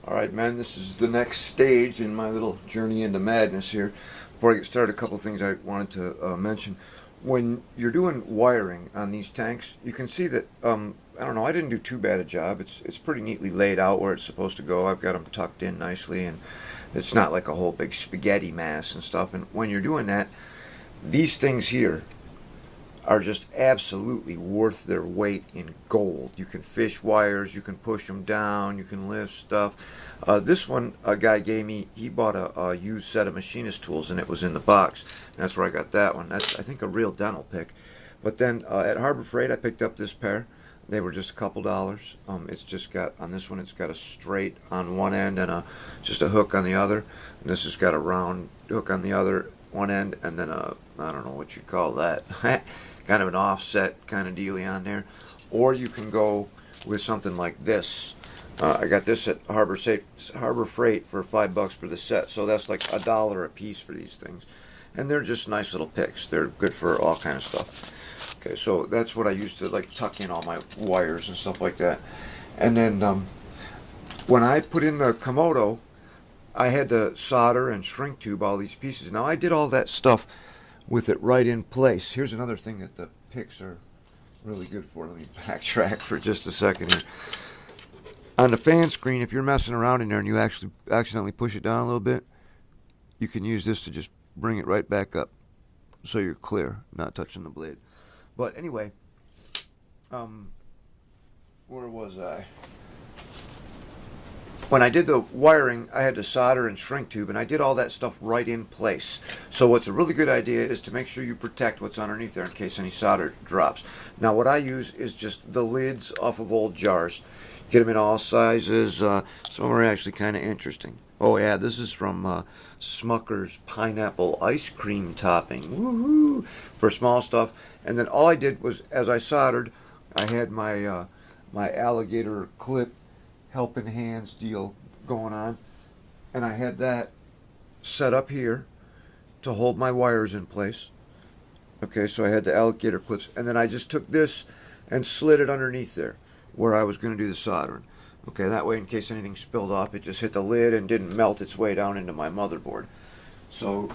Alright, man, this is the next stage in my little journey into madness here. Before I get started, a couple of things I wanted to mention. When you're doing wiring on these tanks, you can see that, I don't know, I didn't do too bad a job. It's pretty neatly laid out where it's supposed to go. I've got them tucked in nicely, and it's not like a whole big spaghetti mass and stuff. And when you're doing that, these things here are just absolutely worth their weight in gold. You can fish wires, you can push them down, you can lift stuff. This one a guy gave me, he bought a used set of machinist tools and it was in the box. That's where I got that one. That's, I think, a real dental pick. But then at Harbor Freight I picked up this pair. They were just a couple dollars. It's just got, on this one it's got a straight on one end and just a hook on the other. And this has got a round hook on the other one end and then a, I don't know what you call that. Kind of an offset kind of dealy on there. Or you can go with something like this. I got this at Harbor Freight for $5 for the set, so that's like $1 a piece for these things, and they're just nice little picks. They're good for all kind of stuff. Okay, so that's what I used to like tuck in all my wires and stuff like that. And then when I put in the Komodo, I had to solder and shrink tube all these pieces. Now I did all that stuff with it right in place. Here's another thing that the picks are really good for. Let me backtrack for just a second here. On the fan screen, if you're messing around in there and you actually accidentally push it down a little bit, you can use this to just bring it right back up so you're clear, not touching the blade. But anyway, where was I? When I did the wiring, I had to solder and shrink tube, and I did all that stuff right in place. So what's a really good idea is to make sure you protect what's underneath there in case any solder drops. Now what I use is just the lids off of old jars. Get them in all sizes. Some of them are actually kind of interesting. Oh yeah, this is from Smucker's pineapple ice cream topping. Woohoo! For small stuff. And then all I did was, as I soldered, I had my my alligator clip helping hands deal going on, and I had that set up here to hold my wires in place. Okay, so I had the alligator clips, and then I just took this and slid it underneath there where I was going to do the soldering. Okay, that way in case anything spilled off, it just hit the lid and didn't melt its way down into my motherboard. So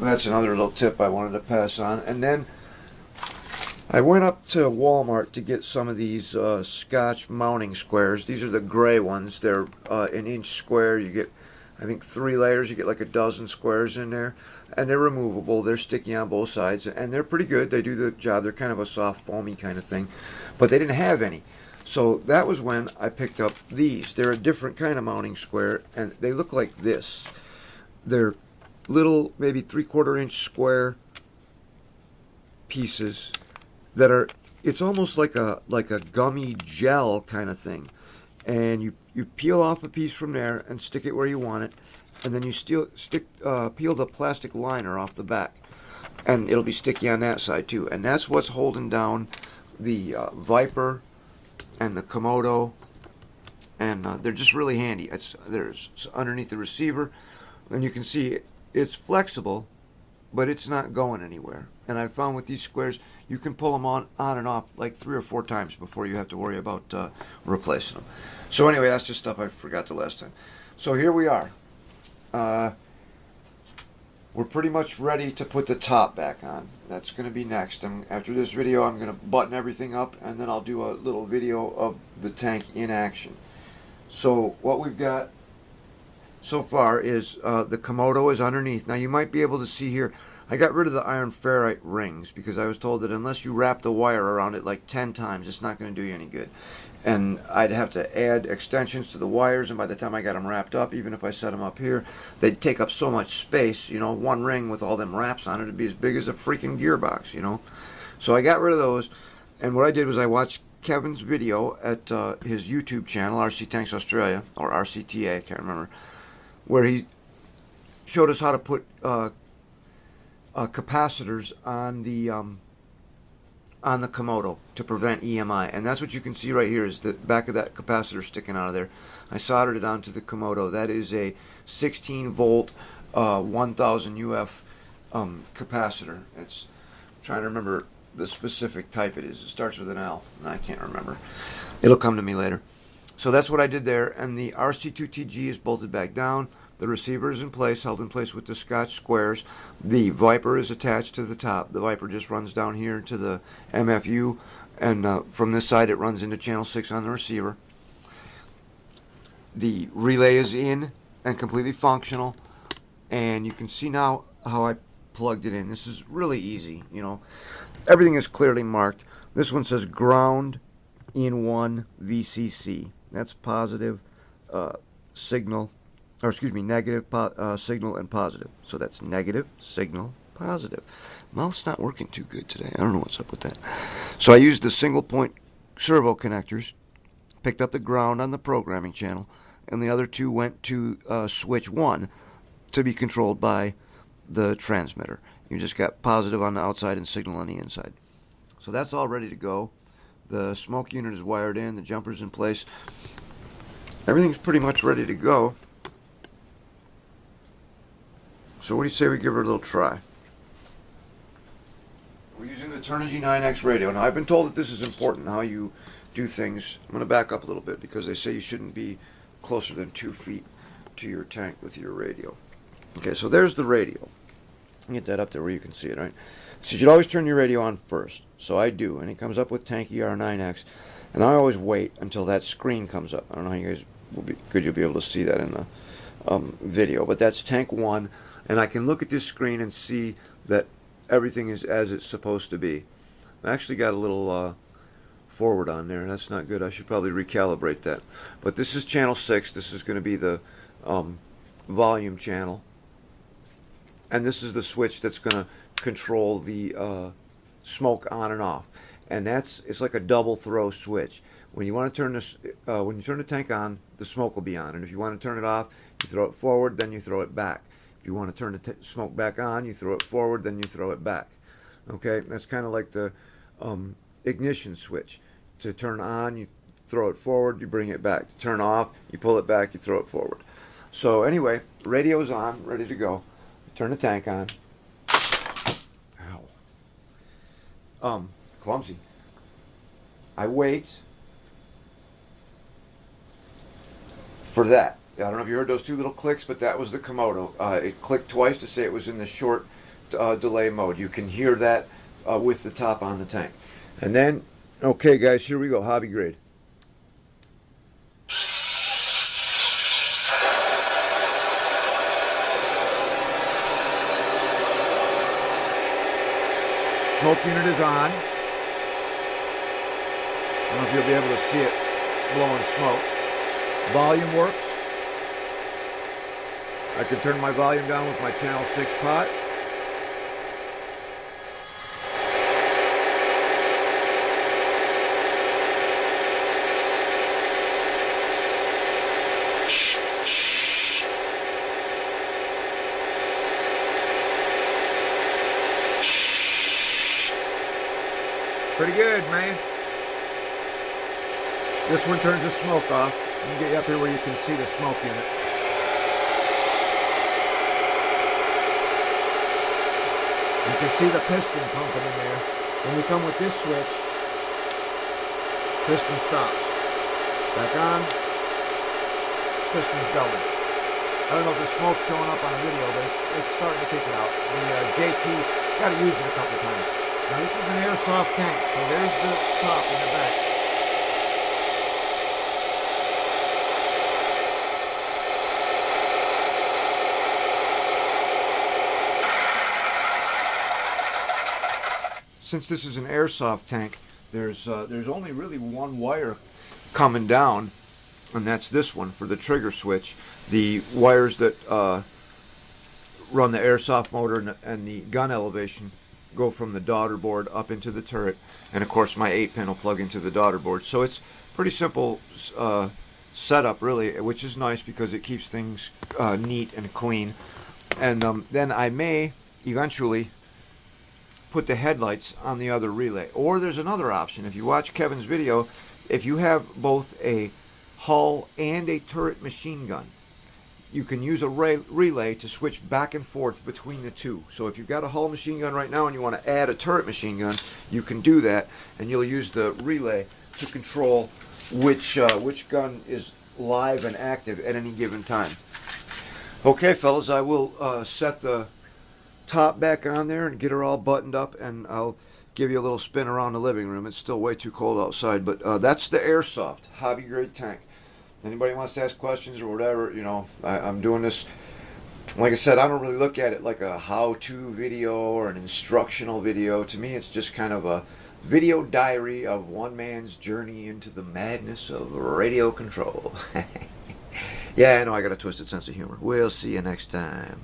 that's another little tip I wanted to pass on. And then I went up to Walmart to get some of these Scotch mounting squares. These are the gray ones. They're an inch square. You get, I think, 3 layers. You get like a dozen squares in there. And they're removable. They're sticky on both sides. And they're pretty good. They do the job. They're kind of a soft, foamy kind of thing. But they didn't have any. So that was when I picked up these. They're a different kind of mounting square. And they look like this. They're little, maybe 3/4 inch square pieces that are, it's almost like a gummy gel kind of thing. And you peel off a piece from there and stick it where you want it, and then you peel the plastic liner off the back, and it'll be sticky on that side too. And that's what's holding down the Viper and the Komodo, and they're just really handy. There's underneath the receiver, and you can see it's flexible, but it's not going anywhere. And I found with these squares, you can pull them on and off like 3 or 4 times before you have to worry about replacing them. So anyway, that's just stuff I forgot the last time. So here we are. We're pretty much ready to put the top back on. That's going to be next. After this video, I'm going to button everything up, and then I'll do a little video of the tank in action. So what we've got so far is the Komodo is underneath. Now you might be able to see here, I got rid of the iron ferrite rings because I was told that unless you wrap the wire around it like 10 times, it's not going to do you any good. And I'd have to add extensions to the wires, and by the time I got them wrapped up, even if I set them up here, they'd take up so much space. You know, one ring with all them wraps on it would be as big as a freaking gearbox, you know. So I got rid of those, and what I did was I watched Kevin's video at his YouTube channel, RC Tanks Australia, or RCTA, I can't remember, where he showed us how to put capacitors on the Komodo to prevent EMI, and that's what you can see right here is the back of that capacitor sticking out of there. I soldered it onto the Komodo. That is a 16 volt 1000 UF capacitor. I'm trying to remember the specific type it is. It starts with an L, and I can't remember. It'll come to me later. So that's what I did there, and the RC2TG is bolted back down. The receiver is in place, held in place with the Scotch squares. The Viper is attached to the top. The Viper just runs down here to the MFU, and from this side it runs into channel 6 on the receiver. The relay is in and completely functional, and you can see now how I plugged it in. This is really easy, you know. Everything is clearly marked. This one says ground in 1 VCC. That's positive signal, or excuse me, negative signal and positive. So that's negative, signal, positive. Mouth's not working too good today. I don't know what's up with that. So I used the single point servo connectors, picked up the ground on the programming channel, and the other two went to switch 1 to be controlled by the transmitter. You just got positive on the outside and signal on the inside. So that's all ready to go. The smoke unit is wired in, the jumper's in place. Everything's pretty much ready to go. So what do you say we give her a little try? We're using the Turnigy 9X radio. Now I've been told that this is important, how you do things. I'm going to back up a little bit because they say you shouldn't be closer than 2 feet to your tank with your radio. Okay, so there's the radio. Get that up there where you can see it, right? So you should always turn your radio on first. So I do, and it comes up with Tank ER9X, and I always wait until that screen comes up. I don't know how you guys will be good. You'll be able to see that in the video, but that's Tank 1, and I can look at this screen and see that everything is as it's supposed to be. I actually got a little forward on there. That's not good. I should probably recalibrate that. But this is channel 6. This is going to be the volume channel. And this is the switch that's going to control the smoke on and off. And it's like a double throw switch. When you want to turn this, when you turn the tank on, the smoke will be on. And if you want to turn it off, you throw it forward, then you throw it back. If you want to turn the smoke back on, you throw it forward, then you throw it back. Okay, that's kind of like the ignition switch. To turn on, you throw it forward, you bring it back. To turn off, you pull it back, you throw it forward. So anyway, radio's on, ready to go. Turn the tank on. Ow. Clumsy. I wait for that. I don't know if you heard those 2 little clicks, but that was the Komodo. It clicked twice to say it was in the short delay mode. You can hear that with the top on the tank. And then, okay guys, here we go, hobby grade. Smoke unit is on. I don't know if you'll be able to see it blowing smoke. Volume works. I can turn my volume down with my channel 6 pot. Pretty good, man. This one turns the smoke off. Let me get you up here where you can see the smoke unit. You can see the piston pumping in there. When we come with this switch, piston stops. Back on, piston's going. I don't know if the smoke's showing up on the video, but it's starting to kick it out. The JT, got to use it a couple times. Now this is an airsoft tank, so there's the top in the back. Since this is an airsoft tank, there's only really one wire coming down, and that's this one for the trigger switch. The wires that run the airsoft motor and the gun elevation go from the daughter board up into the turret, and of course my 8-pin will plug into the daughter board. So it's pretty simple setup really, which is nice because it keeps things neat and clean. And then I may eventually put the headlights on the other relay, or there's another option. If you watch Kevin's video, if you have both a hull and a turret machine gun, you can use a relay to switch back and forth between the two. So if you've got a hull machine gun right now and you want to add a turret machine gun, you can do that, and you'll use the relay to control which gun is live and active at any given time. Okay, fellas, I will set the top back on there and get her all buttoned up, and I'll give you a little spin around the living room. It's still way too cold outside, but that's the Airsoft hobby grade tank. Anybody wants to ask questions or whatever, I'm doing this. Like I said, I don't really look at it like a how-to video or an instructional video. To me, it's just kind of a video diary of one man's journey into the madness of radio control. Yeah, I know I got a twisted sense of humor. We'll see you next time.